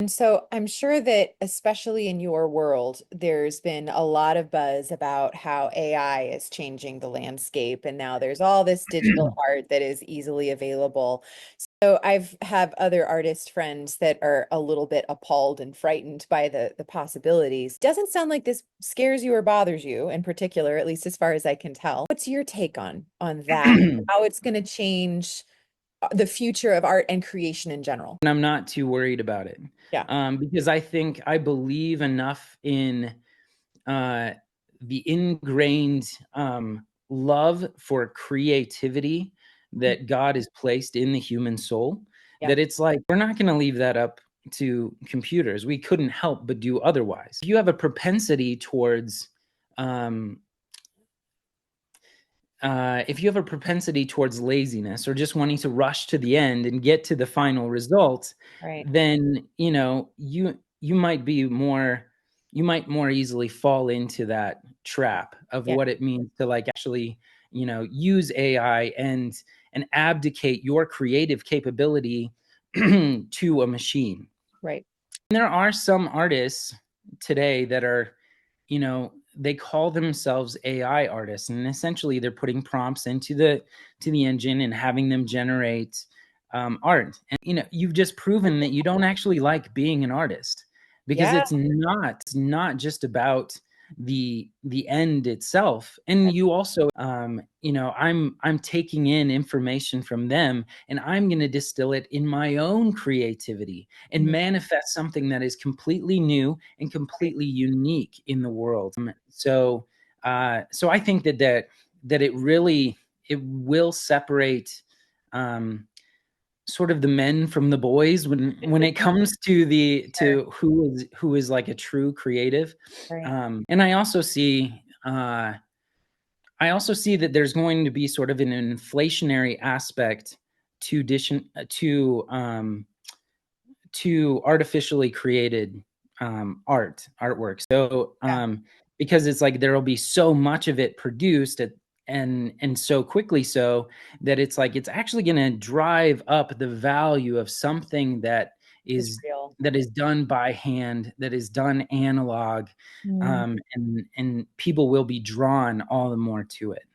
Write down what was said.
And so I'm sure that, especially in your world, there's been a lot of buzz about how AI is changing the landscape. And now there's all this digital art that is easily available. So I've have other artist friends that are a little bit appalled and frightened by the possibilities. Doesn't sound like this scares you or bothers you in particular, at least as far as I can tell. What's your take on that? How it's going to change the future of art and creation in general? And I'm not too worried about it, Yeah. because I believe enough in uh, the ingrained love for creativity that God has placed in the human soul, Yeah. that it's like we're not going to leave that up to computers. We couldn't help but do otherwise. If you have a propensity towards um, if you have a propensity towards laziness or just wanting to rush to the end and get to the final result, Right. then you might be more you might more easily fall into that trap of Yeah. what it means to like actually use AI and abdicate your creative capability to a machine. Right. There are some artists today that are, they call themselves AI artists, and essentially they're putting prompts into the engine and having them generate art. And you've just proven that you don't actually like being an artist because Yeah. it's not just about the end itself. And you also, I'm taking in information from them, and I'm going to distill it in my own creativity and Mhm. manifest something that is completely new and Right. completely unique in the world. So I think that it will separate um, sort of the men from the boys when it comes to the Sure. to who is like a true creative. Right. And I also see that there's going to be sort of an inflationary aspect to to artificially created artwork. So Yeah. because it's like there'll be so much of it produced and so quickly, so that it's like it's actually going to drive up the value of something It's is real. that is done by hand, that is done analog, Mm-hmm. and people will be drawn all the more to it.